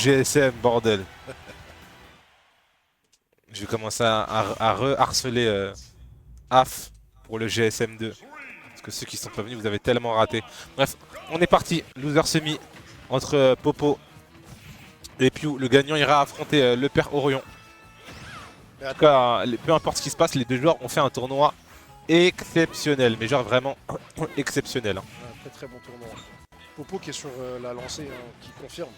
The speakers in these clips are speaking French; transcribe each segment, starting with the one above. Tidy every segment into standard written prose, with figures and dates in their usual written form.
GSM, bordel. Je vais commencer à re-harceler AF pour le GSM 2. Parce que ceux qui sont pas venus, vous avez tellement raté. Bref, on est parti. Loser semi entre Popo et Pew. Le gagnant ira affronter le père Orion. En tout cas, peu importe ce qui se passe, les deux joueurs ont fait un tournoi exceptionnel. Mais genre vraiment exceptionnel. Hein. Un très très bon tournoi. Popo qui est sur la lancée, hein, qui confirme.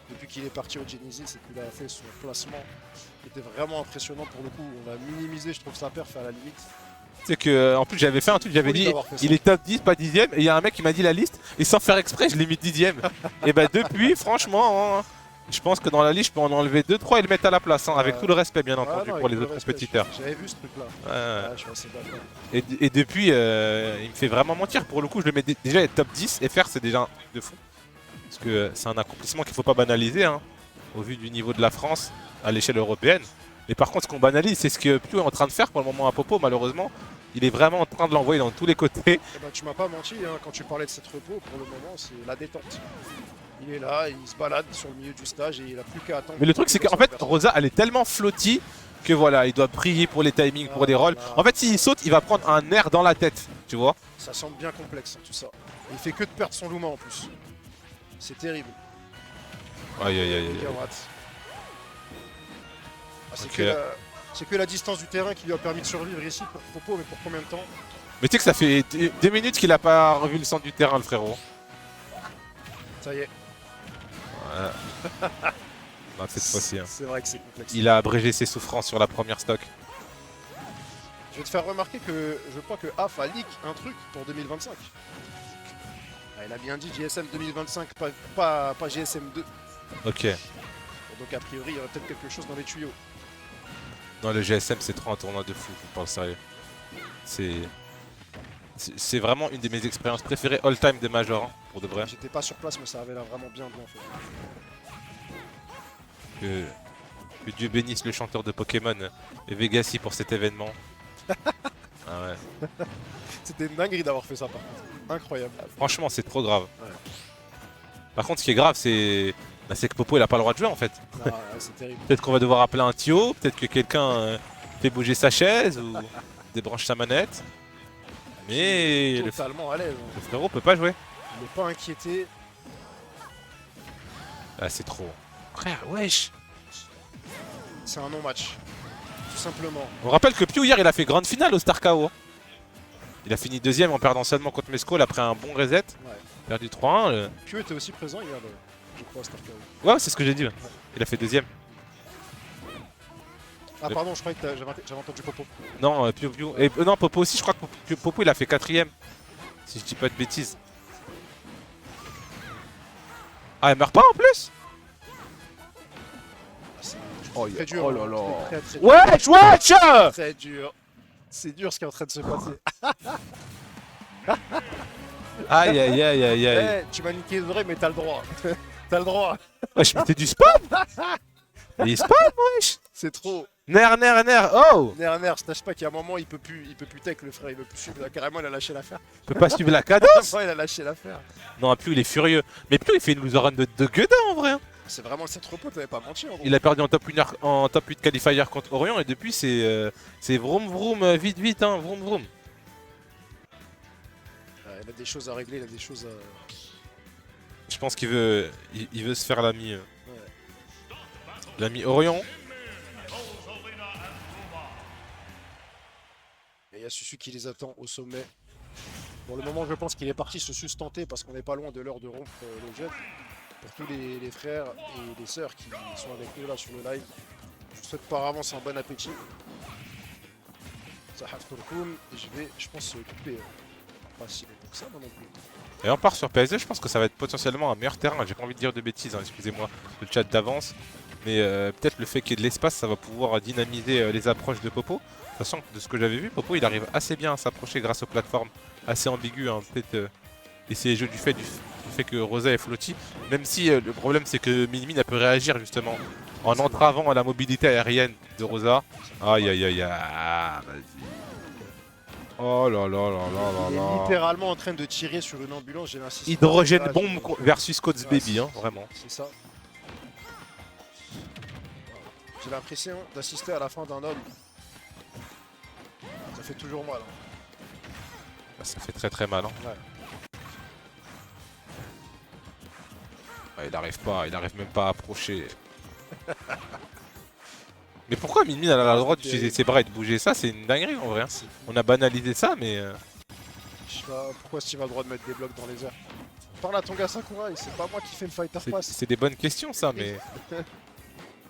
Depuis qu'il est parti au Genesis et qu'il a fait son placement, qui était vraiment impressionnant pour le coup. On a minimisé, je trouve, sa perf à la limite. C'est que, en plus, j'avais fait un truc, j'avais dit il est top 10, pas 10ème. Et il y a un mec qui m'a dit la liste, et sans faire exprès, je l'ai mis 10ème. Et bah, depuis, franchement, hein, je pense que dans la liste, je peux en enlever 2-3 et le mettre à la place. Hein, avec tout le respect, bien entendu, pour les autres compétiteurs. J'avais vu ce truc-là. Ouais. Je suis assez d'accord. Et depuis, il me fait vraiment mentir. Pour le coup, je le mets déjà top 10. Et faire, c'est déjà un truc de fou. Parce que c'est un accomplissement qu'il ne faut pas banaliser, hein, au vu du niveau de la France à l'échelle européenne. Mais par contre, ce qu'on banalise, c'est ce que Pew est en train de faire pour le moment à Popo, malheureusement. Il est vraiment en train de l'envoyer dans tous les côtés. Eh ben, tu m'as pas menti, hein, quand tu parlais de cette repos, pour le moment, c'est la détente. Il est là, il se balade sur le milieu du stage et il a plus qu'à attendre. Mais le truc, c'est qu'en fait, Rosa, elle est tellement flottie que voilà, il doit prier pour les timings, pour des rolls. En fait, s'il saute, il va prendre un air dans la tête, tu vois. Ça semble bien complexe, tout ça. Il fait que de perdre son Luma en plus. C'est terrible. Aïe aïe aïe. C'est que la distance du terrain qui lui a permis de survivre ici pour Popo, mais pour combien de temps? Mais tu sais que ça fait 2 minutes qu'il a pas revu le centre du terrain, le frérot. Ça y est. Voilà. Non, cette fois-ci. Hein. C'est vrai que c'est complexe. Il a abrégé ses souffrances sur la première stock. Je vais te faire remarquer que je crois que AF a leak un truc pour 2025. Ah, il a bien dit GSM 2025, pas GSM 2. Ok. Donc a priori, il y aurait peut-être quelque chose dans les tuyaux. Non, le GSM, c'est trop un tournoi de fou, je parle sérieux. C'est vraiment une de mes expériences préférées all-time de Major, hein, pour de vrai. J'étais pas sur place, mais ça avait l'air vraiment bien fait. Que Dieu bénisse le chanteur de Pokémon et Vegassi pour cet événement. Ah ouais. C'était une dinguerie d'avoir fait ça par contre. Incroyable. Franchement, c'est trop grave. Ouais. Par contre, ce qui est grave, c'est que Popo il a pas le droit de jouer en fait. Ah, ouais, c'est terrible. Peut-être qu'on va devoir appeler un Tio, peut-être que quelqu'un fait bouger sa chaise ou débranche sa manette. Mais totalement à l'aise. Le frérot peut pas jouer. Il n'est pas inquiété. Ah, c'est trop. Frère, wesh. C'est un non-match. Tout simplement. On rappelle que Pew hier il a fait grande finale au Star KO. Il a fini deuxième en perdant seulement contre Mescol après un bon reset. Ouais. Perdu 3-1. Pew était aussi présent hier, je crois, à Star KO. Ouais, c'est ce que j'ai dit. Ouais. Il a fait deuxième. Ah pardon, je croyais que j'avais entendu Popo. Non, Pew. Et non, Popo aussi, je crois que Popo il a fait quatrième. Si je dis pas de bêtises. Ah, elle meurt pas en plus? Oh, très dur. Oh là là. Très Wesh, wesh! Très dur. C'est dur ce qui est en train de se passer. Aïe aïe aïe aïe aïe. Hey, tu m'as niqué de vrai, mais t'as le droit. T'as le droit. Wesh, mais t'es du spam? Il spam, wesh! C'est trop. Ner, oh! Ner, je tâche pas qu'il y a un moment, il peut plus tech le frère, il veut plus suivre. Là, carrément, il a lâché l'affaire. Il peut pas suivre la cadence? Ouais, il a lâché l'affaire. Non, Pew il est furieux. Mais Pew il fait une loser run de gueudin en vrai. C'est vraiment cette repos, t'avais pas menti en gros. Il a perdu en top 8 qualifier contre Orion et depuis c'est vroom vroom vite vite hein, vroom vroom. Il a des choses à régler, il a des choses à... Je pense qu'il veut se faire l'ami l'ami Orion. Et il y a Susu qui les attend au sommet. Pour le moment, je pense qu'il est parti se sustenter parce qu'on n'est pas loin de l'heure de rompre le jet. Pour tous les frères et les sœurs qui sont avec nous là sur le live, je vous souhaite par avance un bon appétit. Ça Turkoum, et je pense, couper. Pas si longtemps que ça, moi non plus. Et on part sur PS2, je pense que ça va être potentiellement un meilleur terrain. J'ai pas envie de dire de bêtises, hein, excusez-moi le chat d'avance. Mais peut-être le fait qu'il y ait de l'espace, ça va pouvoir dynamiser les approches de Popo. Sachant que de ce que j'avais vu, Popo il arrive assez bien à s'approcher grâce aux plateformes assez ambiguës. Hein, peut-être essayer de jouer du fait que Rosa est flotti. Même si le problème c'est que Minimin elle peut réagir justement en entravant la mobilité aérienne de Rosa. Aïe aïe aïe aïe. Vas-y. Oh là là là là là Il là. est littéralement en train de tirer sur une ambulance, j'ai l'insisté. Hydrogène bombe versus Coach Baby, hein, vraiment. C'est ça. J'ai l'impression d'assister à la fin d'un homme. Ça fait toujours mal. Hein. Bah, ça fait très mal. Hein. Ouais. Ouais, il arrive même pas à approcher. Mais pourquoi Min Min elle a le droit d'utiliser ses bras et de bouger ça? C'est une dinguerie en vrai. Hein. On a banalisé ça, mais. Je sais pas pourquoi Steve a le droit de mettre des blocs dans les airs. Parle à Tonga Sakurai, c'est pas moi qui fais le fighter pass. C'est des bonnes questions ça, mais.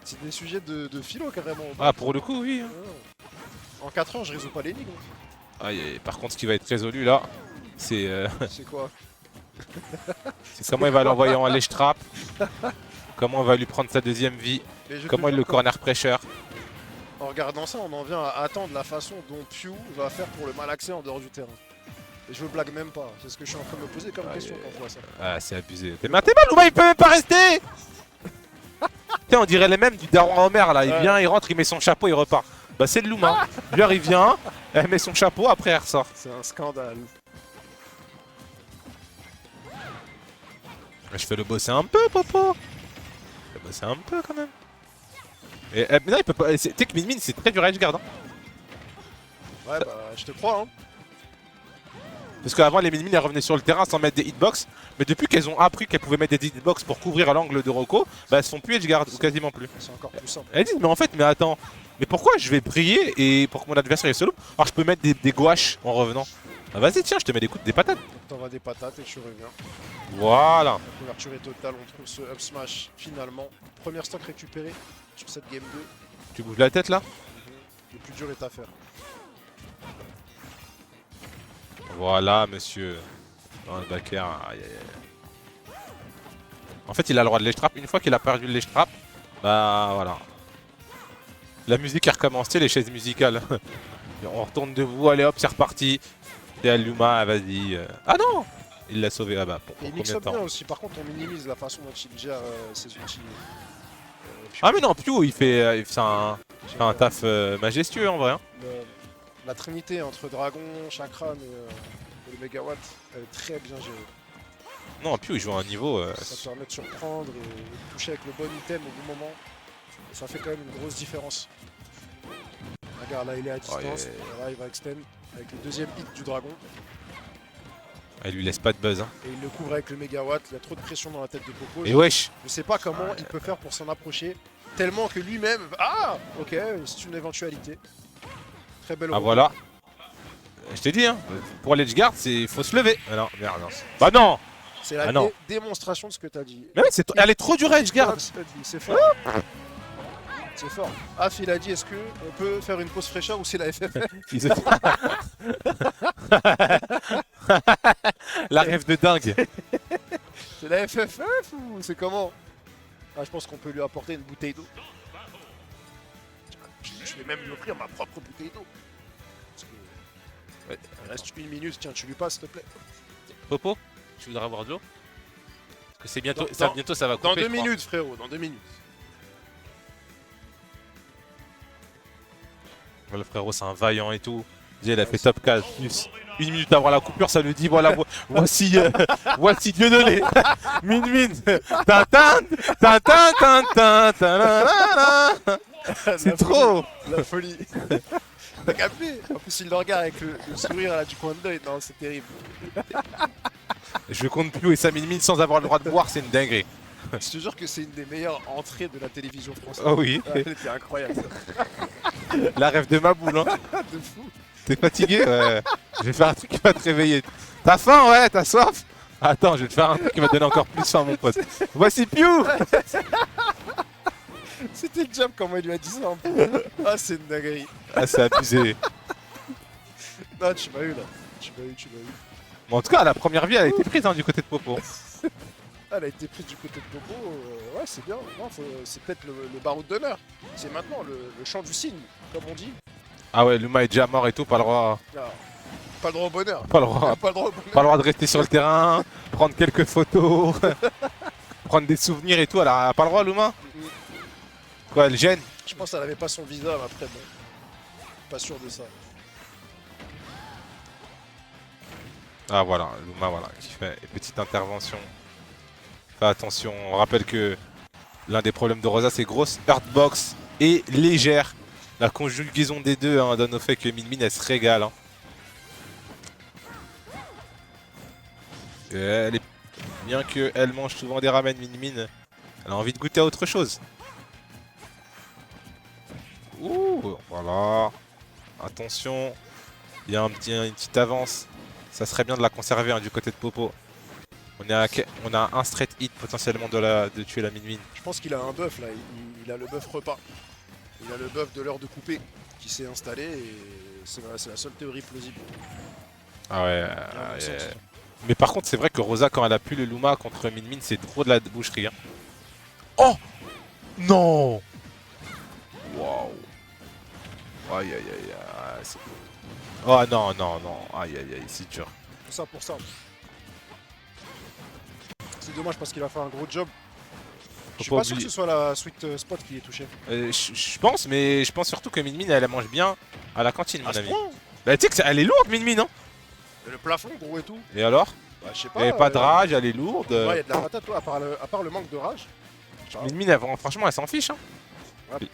C'est des sujets de philo carrément. Ah, pour le coup, oui. Hein. En 4 heures, je résous pas l'énigme. Ah, par contre, ce qui va être résolu là, c'est. C'est quoi? C'est comment il va l'envoyer en lèche trap. Comment on va lui prendre sa deuxième vie. Comment il le corner pressure. En regardant ça, on en vient à attendre la façon dont Pew va faire pour le malaxer en dehors du terrain. Et je blague même pas, c'est ce que je suis en train de me poser comme question quand on voit ça. Ah, c'est abusé. T'es mal, Luma, il peut même pas rester. Tiens, on dirait les mêmes du daron Homer là. Il vient, il rentre, il met son chapeau, il repart. Bah, c'est le Luma. Lui, il vient, elle met son chapeau, après elle ressort. C'est un scandale. Je fais le bosser un peu, Popo. Je fais le bosser un peu quand même. Et mais non, il peut pas. Tu sais que Min Min, c'est très dur à edgeguard. Hein. Ouais, bah, je te crois, hein. Parce qu'avant, les Min Min, elles revenaient sur le terrain sans mettre des hitbox. Mais depuis qu'elles ont appris qu'elles pouvaient mettre des hitbox pour couvrir l'angle de Rocco, bah elles se font plus edgeguard, ou quasiment plus. C'est encore plus simple. Elles disent, mais en fait, mais attends, mais pourquoi je vais briller et pour que mon adversaire est solo, alors je peux mettre des gouaches en revenant. Bah vas-y, tiens, je te mets des patates. Donc t'envoies des patates et tu reviens. Voilà. La couverture est totale, on trouve ce up smash finalement. Première stock récupérée sur cette game 2. Tu bouges la tête là? Le plus dur est à faire. Voilà, monsieur. Dans le backer, aïe aïe aïe. En fait, il a le droit de ledge trap. Une fois qu'il a perdu le ledge trap, bah voilà. La musique a recommencé, les chaises musicales. On retourne debout, allez hop, c'est reparti. Et Aluma, vas-y. Ah non! Il l'a sauvé là-bas. Et il mixe up bien aussi, par contre on minimise la façon dont il gère ses outils. Ah mais non, Pew, il fait un taf majestueux en vrai. Hein. La trinité entre Dragon, Chakram et le Megawatt, elle est très bien gérée. Non, Pew, il joue à un niveau... Ça permet de surprendre et de toucher avec le bon item au bon moment. Et ça fait quand même une grosse différence. Regarde, là il est à distance, là il va extend avec le deuxième hit du Dragon. Il lui laisse pas de buzz. Hein. Et il le couvre avec le Megawatt, il y a trop de pression dans la tête de Popo. Et wesh! Je sais pas comment il peut faire pour s'en approcher, tellement que lui-même... Ah! Ok, c'est une éventualité. Très belle. Ah voilà. Je t'ai dit, hein, pour l'edgeguard, il faut se lever. Ah non, merde, non. Bah non! C'est la démonstration de ce que t'as dit. Mais ouais, elle est trop dure à edgeguard. C'est fort. C'est fort. Af, il a dit, est-ce qu'on peut faire une pause fraîcheur ou c'est la FFF? La rêve de dingue. C'est la FFF ou c'est comment? Ah, je pense qu'on peut lui apporter une bouteille d'eau. Je vais même lui offrir ma propre bouteille d'eau. Il reste une minute, tiens, tu lui passes s'il te plaît. Popo, tu voudrais avoir de l'eau? Parce que c'est bientôt, bientôt ça va couper. Dans 2 minutes, frérot, dans 2 minutes. Le frérot, c'est un vaillant et tout. Il a fait top 4 plus. Une minute avant la coupure, ça nous dit voilà, voici, voici Dieudonné. Min Min. C'est trop. La folie. T'as capté? En plus, il le regarde avec le sourire là, du coin de l'œil. Non, c'est terrible. Je compte plus et ça Min Min sans avoir le droit de boire, c'est une dinguerie. Je te jure que c'est une des meilleures entrées de la télévision française. Oh oui. Elle était incroyable. La rêve de ma boule, hein. De fou. T'es fatigué? Ouais. Je vais faire un truc qui va te réveiller. T'as faim? Ouais, t'as soif? Attends, je vais te faire un truc qui va te donner encore plus faim, mon pote. Voici Pew. C'était le jump comment il lui a dit ça un peu. Ah, c'est une dinguerie. Ah, c'est abusé. Non, tu m'as eu là. Tu m'as eu. Bon, en tout cas, la première vie, elle a été prise hein, du côté de Popo. Ah, elle a été prise du côté de Popo. Ouais, c'est bien. C'est peut-être le baroud d'honneur. C'est maintenant le chant du cygne, comme on dit. Ah ouais, Luma est déjà mort et tout, pas le droit. Ah, pas le droit au bonheur. Pas le droit. Pas le droit au bonheur. Pas le droit de rester sur le terrain, prendre quelques photos, prendre des souvenirs et tout. Elle a pas le droit, Luma? Quoi, elle gêne? Je pense qu'elle avait pas son visa, mais après, bon. Pas sûr de ça. Ah voilà, Luma, voilà, qui fait une petite intervention. Fais attention, on rappelle que l'un des problèmes de Rosa, c'est grosse hurtbox est légère. La conjugaison des deux hein, donne au fait que Min Min elle se régale. Hein. Elle est... Bien qu'elle mange souvent des ramen Min Min, elle a envie de goûter à autre chose. Ouh, voilà. Attention, il y a une petite avance. Ça serait bien de la conserver hein, du côté de Popo. On a un straight hit potentiellement de tuer la Min Min. Je pense qu'il a un buff là, il a le buff repas. Il a le buff de l'heure de couper qui s'est installé et c'est la seule théorie plausible. Ah ouais, mais par contre c'est vrai que Rosa quand elle a pu le Luma contre Min Min c'est trop de la boucherie. Hein. Oh non. Waouh. Aïe aïe aïe aïe. Oh non non non. Aïe aïe aïe c'est dur. Pour ça. C'est dommage parce qu'il a fait un gros job. Je suis pas sûr que ce soit la sweet spot qui est touchée. Je pense, mais je pense surtout que Min Min elle mange bien à la cantine, mon ami. Bah, tu sais qu'elle est lourde, Min Min, hein. Le plafond, gros et tout. Et alors? Bah, je sais pas. Elle a pas de rage, elle est lourde. Ouais, il y a de la patate, toi, à part le manque de rage. Min Min, franchement, elle s'en fiche. Hein. Ouais.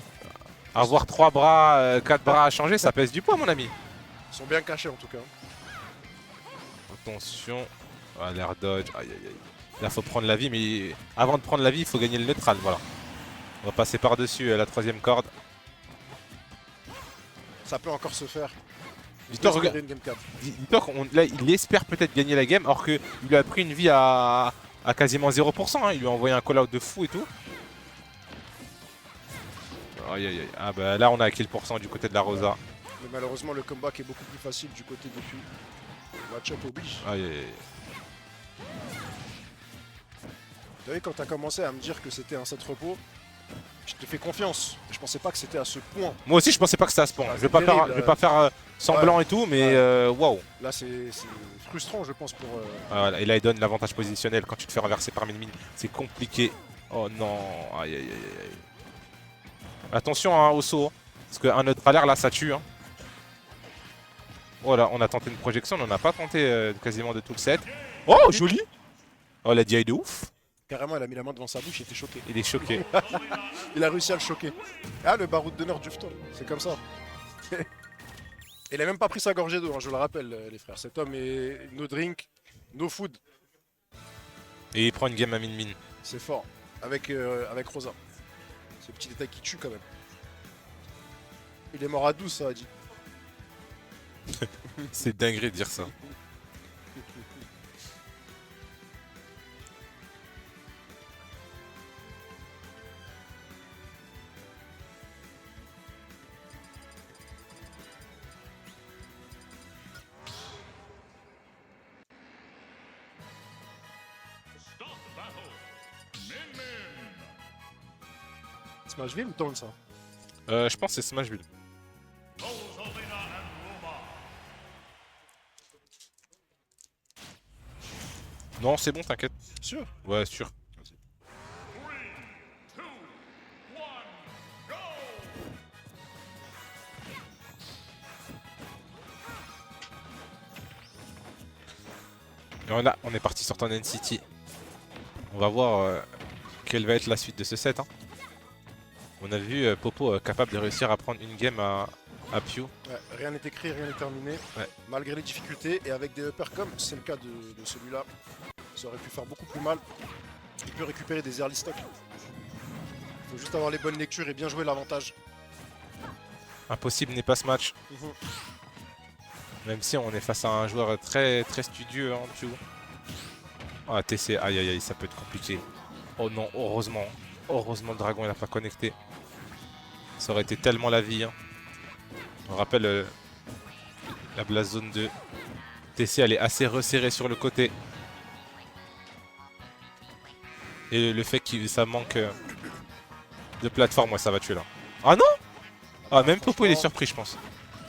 Avoir 3 bras, 4 bras à changer, ça pèse du poids, mon ami. Ils sont bien cachés, en tout cas. Attention. Ah, l'air dodge. Aïe aïe aïe. Là, faut prendre la vie, mais avant de prendre la vie, il faut gagner le neutral. Voilà. On va passer par-dessus la 3ème corde. Ça peut encore se faire. Dis-toi, regarde. Dis-toi là, il espère peut-être gagner la game, alors qu'il lui a pris une vie à quasiment 0%. Hein. Il lui a envoyé un call-out de fou et tout. Aïe aïe aïe. Ah bah là, on a kill % du côté de la Rosa. Mais malheureusement, le comeback est beaucoup plus facile du côté de Q. Match-up oblige. Aïe aïe aïe. Vous savez, quand tu as commencé à me dire que c'était un set repos, je te fais confiance. Je pensais pas que c'était à ce point. Moi aussi, je pensais pas que c'était à ce point. Je vais pas faire semblant et tout, mais waouh. Là, c'est frustrant, je pense, pour. Voilà, et là, il donne l'avantage positionnel quand tu te fais renverser par Min Min. C'est compliqué. Oh non. Aïe aïe aïe aïe. Attention hein, au saut. Parce qu'un neutralaire, là, ça tue. Hein. Voilà, on a tenté une projection, on n'en a pas tenté quasiment de tout le set. Oh, joli. Oh, la DI de ouf. Carrément, elle a mis la main devant sa bouche, il était choqué. Il est choqué. Il a réussi à le choquer. Ah, le baroud d'honneur du Fton, c'est comme ça. Il a même pas pris sa gorgée d'eau, hein, je le rappelle, les frères. Cet homme est no drink, no food. Et il prend une game à Min Min. C'est fort, avec Rosa. C'est un petit détail qui tue quand même. Il est mort à 12, ça a dit. C'est dinguerie de dire ça. Smashville ou Town ça? Je pense que c'est Smashville. Non, c'est bon, t'inquiète. Sûr? Ouais, sûr. Et on est parti sur ton N-City. On va voir quelle va être la suite de ce set. Hein. On a vu Popo capable de réussir à prendre une game à Pew. Ouais, rien n'est écrit, rien n'est terminé. Ouais. Malgré les difficultés et avec des uppers comme c'est le cas de celui-là, ça aurait pu faire beaucoup plus mal. Il peut récupérer des early stocks. Il faut juste avoir les bonnes lectures et bien jouer l'avantage. Impossible n'est pas ce match. Même si on est face à un joueur très studieux, hein, Pew. Ah, TC, aïe aïe aïe, ça peut être compliqué. Oh non, heureusement. Heureusement le dragon il n'a pas connecté. Ça aurait été tellement la vie. Hein. On rappelle la blast zone 2. TC elle est assez resserrée sur le côté. Et le fait que ça manque de plateforme, ouais, ça va tuer là. Ah non. Ah même Popo il est surpris je pense.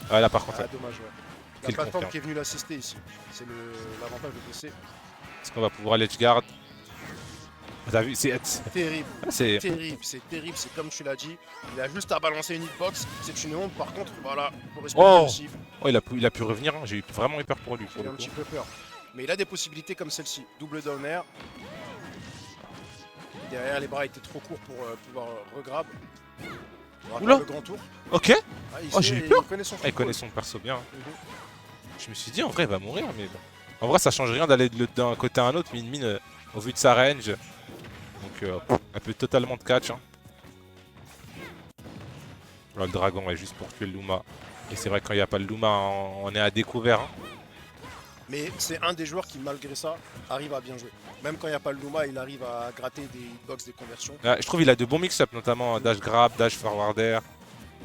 Ah là par contre. Ah, dommage ouais. La plateforme qui est venue l'assister ici. C'est l'avantage de TC. Est-ce qu'on va pouvoir l'edge guard? T'as vu, c'est terrible. Ah, c'est terrible, c'est terrible, c'est comme tu l'as dit. Il a juste à balancer une hitbox, c'est une honte. Par contre, voilà, pour respecter le cible. Oh, il a pu revenir, hein. J'ai vraiment eu peur pour lui. Il a un petit peu peur. Mais il a des possibilités comme celle-ci. Double down air. Derrière, les bras étaient trop courts pour pouvoir regrab. On va Oula. faire le grand tour. Ok. Ah, il Oh, sait- j'ai eu peur. Il connaît son Il football. connaît son perso bien. Mhm. Je me suis dit, en vrai, il va mourir, mais bon. En vrai, ça change rien d'aller d'un côté à un autre. Min au vu de sa range. Donc, elle peut totalement te catch. Hein. Là, le dragon est juste pour tuer le Luma. Et c'est vrai, quand il n'y a pas le Luma, on est à découvert. Hein. Mais c'est un des joueurs qui, malgré ça, arrive à bien jouer. Même quand il n'y a pas le Luma, il arrive à gratter des hitbox, des conversions. Je trouve qu'il a de bons mix-up, notamment dash grab, dash forward air.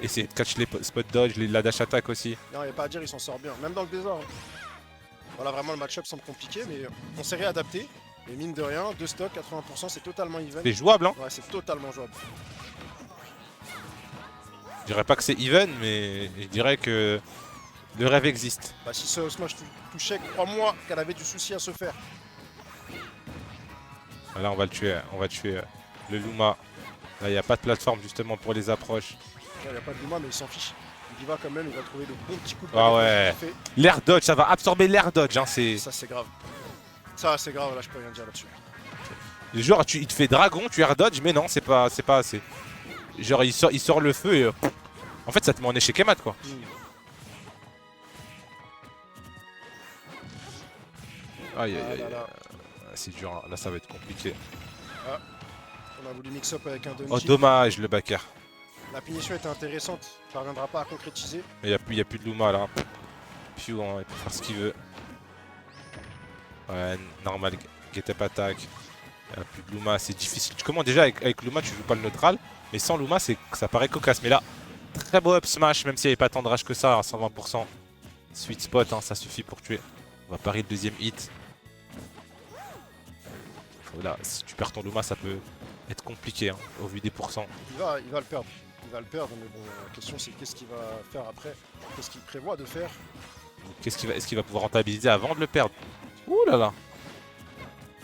Essayer de catch les spot dodge, la dash attack aussi. Non, il n'y a pas à dire, il s'en sort bien. Même dans le désert. Hein. Voilà, vraiment, le match-up semble compliqué, mais on s'est réadapté. Et mine de rien, 2 stocks, 80%, c'est totalement even. C'est jouable, hein. Ouais, c'est totalement jouable. Je dirais pas que c'est even, mais je dirais que le rêve existe. Bah, si ce smash touchait, crois-moi qu'elle avait du souci à se faire. Là, on va le tuer le Luma. Là, il n'y a pas de plateforme justement pour les approches. Il n'y a pas de Luma, mais il s'en fiche. Il y va quand même, il va trouver le bon petit coup de Ah baguette ouais. qu'il fait. L'air dodge, ça va absorber l'air dodge. Hein, c'est... Ça, c'est grave. Ça, c'est grave, là, je peux rien dire là-dessus. Le joueur, il te fait dragon, tu air dodge, mais non, c'est pas assez. Genre, il sort le feu et... en fait, ça te met en échec et mat, quoi. Aïe, aïe, aïe. C'est dur, hein. Là, ça va être compliqué. On a voulu mix-up avec un Oh, Donji. dommage, le backer. La punition était intéressante, ça ne parviendra pas à concrétiser. Mais il n'y a plus de Luma, là. Pew, hein, il peut faire ce qu'il veut. Ouais, normal, get up attack. Il n'y a plus de Luma, c'est difficile. Comment déjà, avec Luma, tu joues pas le neutral. Mais sans Luma, ça paraît cocasse. Mais là, très beau up smash, même s'il n'y avait pas tant de rage que ça, à 120%. Sweet spot, hein, ça suffit pour tuer. On va parier le deuxième hit. Là, si tu perds ton Luma, ça peut être compliqué, hein, au vu des pourcents. Il va le perdre. Il va le perdre, mais bon, la question c'est qu'est-ce qu'il va faire après. Qu'est-ce qu'il prévoit de faire. Est-ce qu'il va pouvoir rentabiliser avant de le perdre? Ouh là là.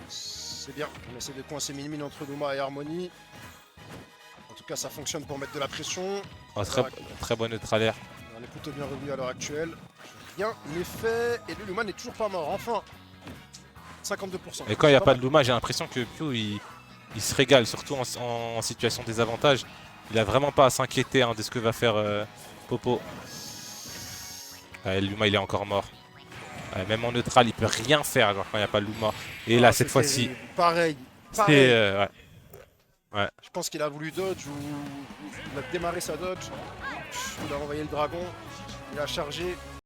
C'est bien, on essaie de coincer Min entre Luma et Harmony. En tout cas, ça fonctionne pour mettre de la pression. Oh, très bon neutral air. On est plutôt bien revenu à l'heure actuelle. Rien n'est fait et le Luma n'est toujours pas mort. Enfin, 52%. Et quand il n'y a pas de Luma, j'ai l'impression que Pew il se régale, surtout en situation de désavantage. Il a vraiment pas à s'inquiéter hein, de ce que va faire Popo. Le Luma il est encore mort. Même en neutral, il peut rien faire genre, quand il n'y a pas de Luma. Et là, cette fois-ci, pareil. c'est... ouais. Je pense qu'il a voulu dodge ou il a démarré sa dodge. Il a envoyé le dragon. Il a chargé.